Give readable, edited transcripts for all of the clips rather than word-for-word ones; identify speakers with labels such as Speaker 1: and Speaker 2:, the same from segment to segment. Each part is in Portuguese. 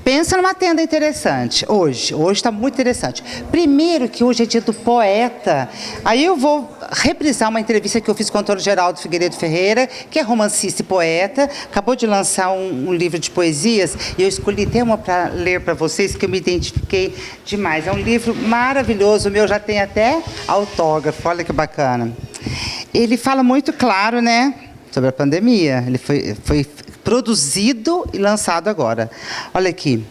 Speaker 1: Pensa numa tenda interessante, hoje está muito interessante. Primeiro que hoje é dia do poeta, aí eu vou reprisar uma entrevista que eu fiz com o Antônio Geraldo Figueiredo Ferreira, que é romancista e poeta, acabou de lançar um livro de poesias, e eu escolhi tema para ler para vocês, que eu me identifiquei demais. É um livro maravilhoso, o meu já tem até autógrafo, olha que bacana. Ele fala muito claro, né, sobre a pandemia, ele foi produzido e lançado agora. Olha aqui.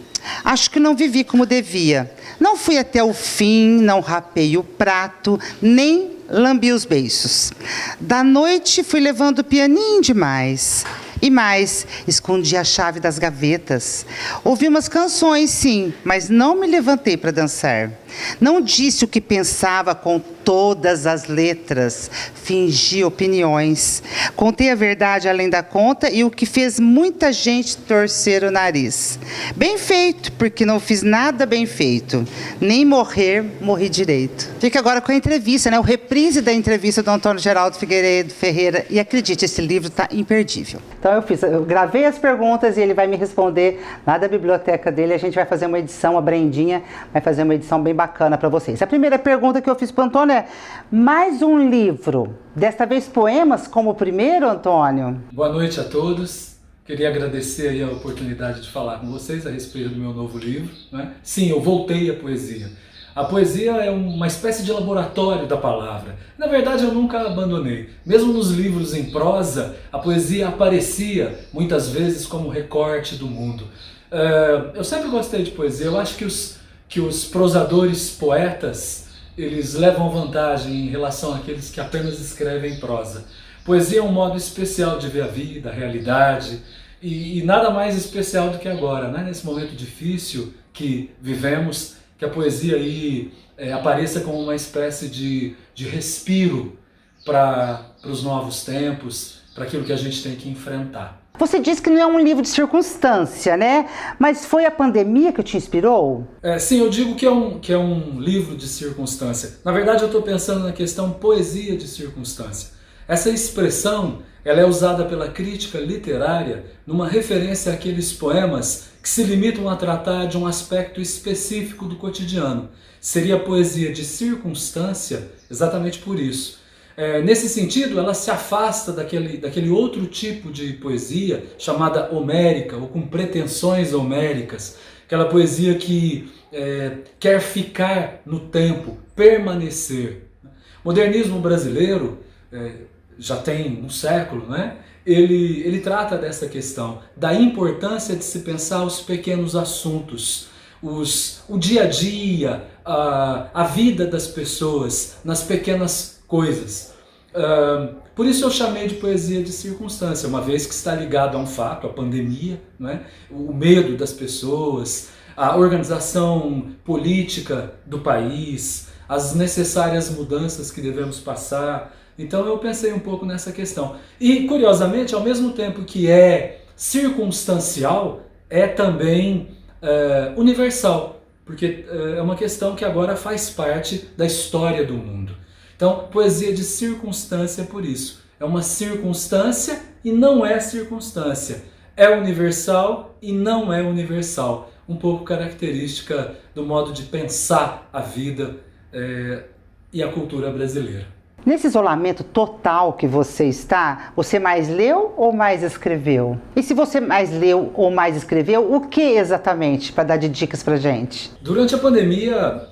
Speaker 1: Acho que não vivi como devia. Não fui até o fim, não rapei o prato, nem lambi os beiços. Da noite fui levando pianinho demais. E mais, escondi a chave das gavetas. Ouvi umas canções, sim, mas não me levantei para dançar. Não disse o que pensava com todas as letras. Fingi opiniões. Contei a verdade além da conta e o que fez muita gente torcer o nariz. Bem feito, porque não fiz nada bem feito. Nem morri direito. Fica agora com a entrevista, né? O reprise da entrevista do Antônio Geraldo Figueiredo Ferreira. E acredite, esse livro está imperdível. Então eu gravei as perguntas e ele vai me responder lá da biblioteca dele. A gente vai fazer uma edição, a Brendinha vai fazer uma edição bem bacana para vocês. A primeira pergunta que eu fiz para o Antônio é: mais um livro, desta vez poemas como o primeiro, Antônio?
Speaker 2: Boa noite a todos. Queria agradecer aí a oportunidade de falar com vocês a respeito do meu novo livro, né? Sim, eu voltei à poesia. A poesia é uma espécie de laboratório da palavra. Na verdade, eu nunca a abandonei. Mesmo nos livros em prosa, a poesia aparecia muitas vezes como recorte do mundo. Eu sempre gostei de poesia. Eu acho que os prosadores poetas, eles levam vantagem em relação àqueles que apenas escrevem prosa. Poesia é um modo especial de ver a vida, a realidade, e nada mais especial do que agora, né? Nesse momento difícil que vivemos, que a poesia aí apareça como uma espécie de respiro para os novos tempos, para aquilo que a gente tem que enfrentar.
Speaker 1: Você disse que não é um livro de circunstância, né? Mas foi a pandemia que te inspirou?
Speaker 2: Sim, eu digo que é um livro de circunstância. Na verdade, eu estou pensando na questão poesia de circunstância. Essa expressão ela é usada pela crítica literária numa referência àqueles poemas que se limitam a tratar de um aspecto específico do cotidiano. Seria a poesia de circunstância exatamente por isso. Nesse sentido, ela se afasta daquele outro tipo de poesia chamada homérica, ou com pretensões homéricas, aquela poesia que quer ficar no tempo, permanecer. O modernismo brasileiro já tem um século, né? Ele trata dessa questão, da importância de se pensar os pequenos assuntos, o dia a dia, a vida das pessoas, nas pequenas coisas. Por isso eu chamei de poesia de circunstância, uma vez que está ligado a um fato, a pandemia, né? O medo das pessoas, a organização política do país, as necessárias mudanças que devemos passar. Então eu pensei um pouco nessa questão. E, curiosamente, ao mesmo tempo que é circunstancial, é também universal, porque é uma questão que agora faz parte da história do mundo. Então, poesia de circunstância por isso. É uma circunstância e não é circunstância. É universal e não é universal. Um pouco característica do modo de pensar a vida e a cultura brasileira.
Speaker 1: Nesse isolamento total que você está, você mais leu ou mais escreveu? E se você mais leu ou mais escreveu, o que exatamente, para dar de dicas pra gente?
Speaker 2: Durante a pandemia,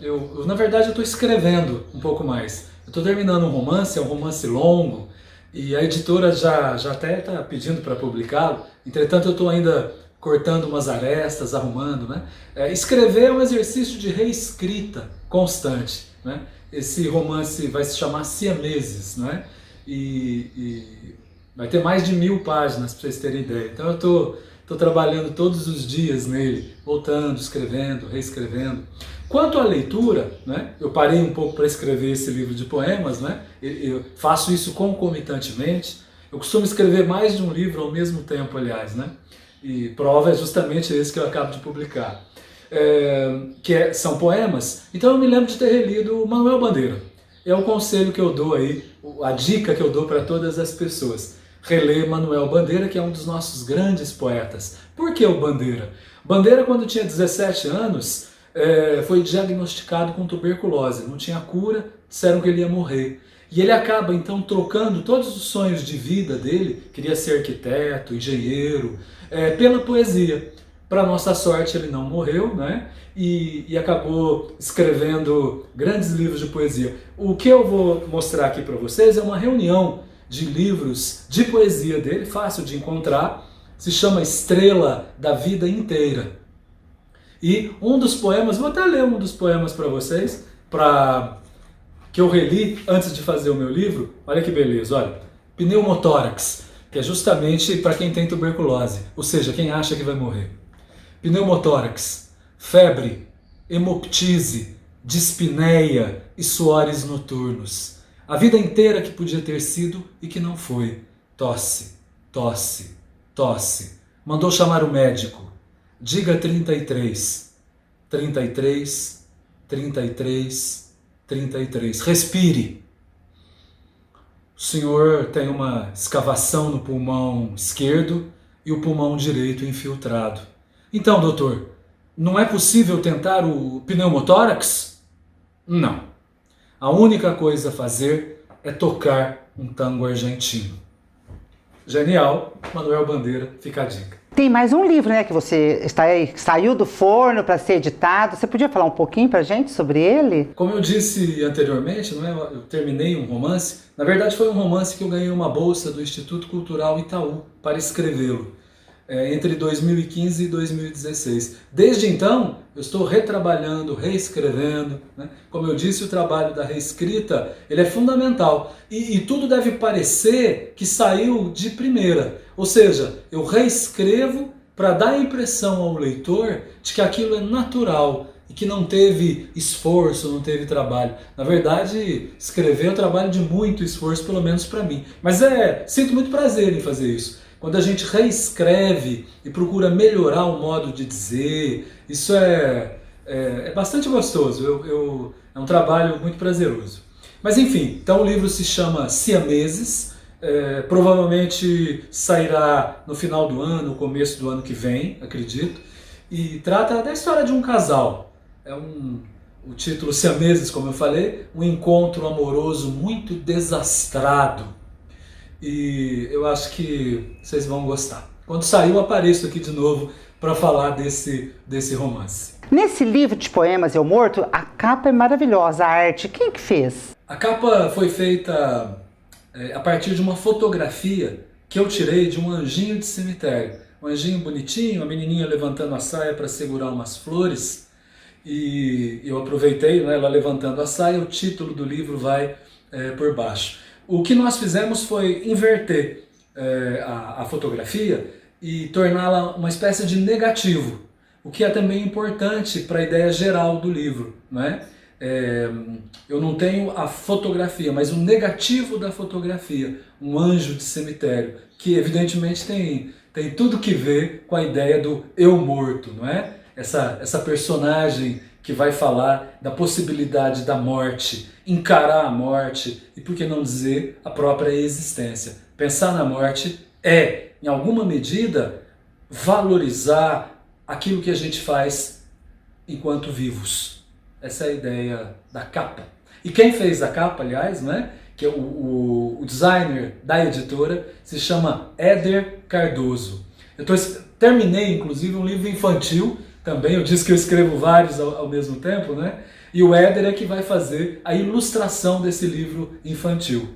Speaker 2: na verdade, eu estou escrevendo um pouco mais. Eu estou terminando um romance, é um romance longo, e a editora já até está pedindo para publicá-lo. Entretanto, eu estou ainda cortando umas arestas, arrumando, né? Escrever é um exercício de reescrita constante, né? Esse romance vai se chamar Siameses, né? E vai ter mais de 1000 páginas, para vocês terem ideia. Então eu estou trabalhando todos os dias nele, voltando, escrevendo, reescrevendo. Quanto à leitura, né? Eu parei um pouco para escrever esse livro de poemas, né? Eu faço isso concomitantemente. Eu costumo escrever mais de um livro ao mesmo tempo, aliás, né? E prova é justamente esse que eu acabo de publicar. São poemas. Então eu me lembro de ter relido Manuel Bandeira. É o conselho que eu dou aí, a dica que eu dou para todas as pessoas. Reler Manuel Bandeira, que é um dos nossos grandes poetas. Por que o Bandeira? Bandeira, quando tinha 17 anos, foi diagnosticado com tuberculose, não tinha cura, disseram que ele ia morrer. E ele acaba então trocando todos os sonhos de vida dele, queria ser arquiteto, engenheiro, pela poesia. Para nossa sorte ele não morreu, né? E acabou escrevendo grandes livros de poesia. O que eu vou mostrar aqui para vocês é uma reunião de livros de poesia dele, fácil de encontrar, se chama Estrela da Vida Inteira. E um dos poemas, vou até ler um dos poemas para vocês, que eu reli antes de fazer o meu livro. Olha que beleza, olha. Pneumotórax, que é justamente para quem tem tuberculose, ou seja, quem acha que vai morrer. Pneumotórax, febre, hemoptise, dispneia e suores noturnos. A vida inteira que podia ter sido e que não foi. Tosse, tosse, tosse. Mandou chamar o médico. Diga 33. 33, 33, 33. Respire. O senhor tem uma escavação no pulmão esquerdo e o pulmão direito infiltrado. Então, doutor, não é possível tentar o pneumotórax? Não. A única coisa a fazer é tocar um tango argentino. Genial, Manuel Bandeira, fica a dica.
Speaker 1: Tem mais um livro, né, que saiu do forno para ser editado. Você podia falar um pouquinho para a gente sobre ele?
Speaker 2: Como eu disse anteriormente, não é? Eu terminei um romance. Na verdade, foi um romance que eu ganhei uma bolsa do Instituto Cultural Itaú para escrevê-lo. Entre 2015 e 2016. Desde então, eu estou retrabalhando, reescrevendo, né? Como eu disse, o trabalho da reescrita ele é fundamental. E tudo deve parecer que saiu de primeira. Ou seja, eu reescrevo para dar a impressão ao leitor de que aquilo é natural e que não teve esforço, não teve trabalho. Na verdade, escrever é um trabalho de muito esforço, pelo menos para mim. Mas sinto muito prazer em fazer isso. Quando a gente reescreve e procura melhorar o modo de dizer, isso é bastante gostoso, é um trabalho muito prazeroso. Mas enfim, então o livro se chama Siameses, provavelmente sairá no final do ano, começo do ano que vem, acredito, e trata da história de um casal. O título Siameses, como eu falei, um encontro amoroso muito desastrado. E eu acho que vocês vão gostar. Quando sair, eu apareço aqui de novo para falar desse romance.
Speaker 1: Nesse livro de poemas Eu Morto, a capa é maravilhosa, a arte. Quem que fez?
Speaker 2: A capa foi feita a partir de uma fotografia que eu tirei de um anjinho de cemitério. Um anjinho bonitinho, a menininha levantando a saia para segurar umas flores. E eu aproveitei, né, ela levantando a saia, o título do livro vai por baixo. O que nós fizemos foi inverter a fotografia e torná-la uma espécie de negativo, o que é também importante para a ideia geral do livro, né? Eu não tenho a fotografia, mas o negativo da fotografia, um anjo de cemitério, que evidentemente tem tudo que ver com a ideia do eu morto, não é? Essa personagem que vai falar da possibilidade da morte, encarar a morte e, por que não dizer, a própria existência. Pensar na morte em alguma medida, valorizar aquilo que a gente faz enquanto vivos. Essa é a ideia da capa. E quem fez a capa, aliás, né, que é o designer da editora, se chama Éder Cardoso. Terminei, inclusive, um livro infantil também, eu disse que eu escrevo vários ao mesmo tempo, né? E o Éder é que vai fazer a ilustração desse livro infantil.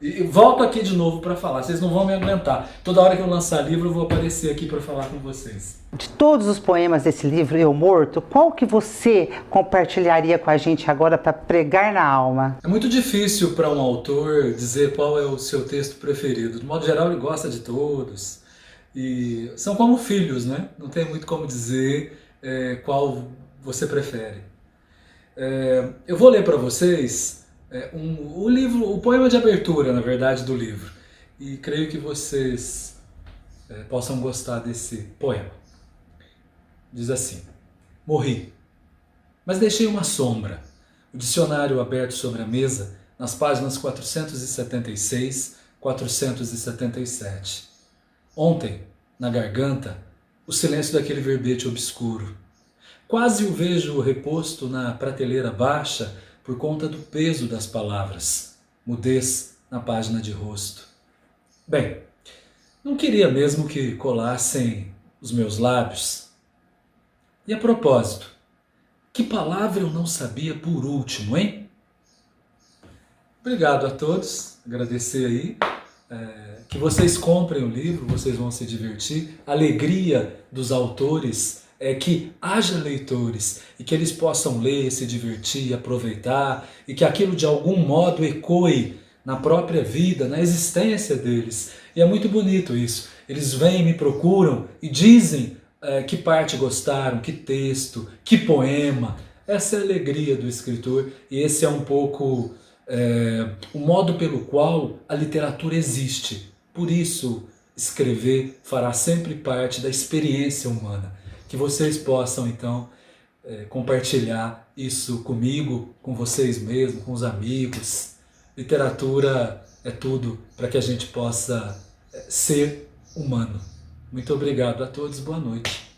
Speaker 2: E volto aqui de novo para falar, vocês não vão me aguentar. Toda hora que eu lançar livro, eu vou aparecer aqui para falar com vocês.
Speaker 1: De todos os poemas desse livro, Eu Morto, qual que você compartilharia com a gente agora para pregar na alma?
Speaker 2: É muito difícil para um autor dizer qual é o seu texto preferido. De modo geral, ele gosta de todos. E são como filhos, né? Não tem muito como dizer qual você prefere. Eu vou ler para vocês o poema de abertura, na verdade, do livro. E creio que vocês possam gostar desse poema. Diz assim: Morri, mas deixei uma sombra. O dicionário aberto sobre a mesa, nas páginas 476, 477. Ontem, na garganta, o silêncio daquele verbete obscuro. Quase o vejo reposto na prateleira baixa por conta do peso das palavras, mudez na página de rosto. Bem, não queria mesmo que colassem os meus lábios. E a propósito, que palavra eu não sabia por último, hein? Obrigado a todos, agradecer aí. Que vocês comprem o livro, vocês vão se divertir. A alegria dos autores é que haja leitores e que eles possam ler, se divertir, aproveitar e que aquilo de algum modo ecoe na própria vida, na existência deles. E é muito bonito isso. Eles vêm, me procuram e dizem que parte gostaram, que texto, que poema. Essa é a alegria do escritor e esse é um pouco o modo pelo qual a literatura existe. Por isso, escrever fará sempre parte da experiência humana. Que vocês possam, então, compartilhar isso comigo, com vocês mesmos, com os amigos. Literatura é tudo para que a gente possa ser humano. Muito obrigado a todos, boa noite.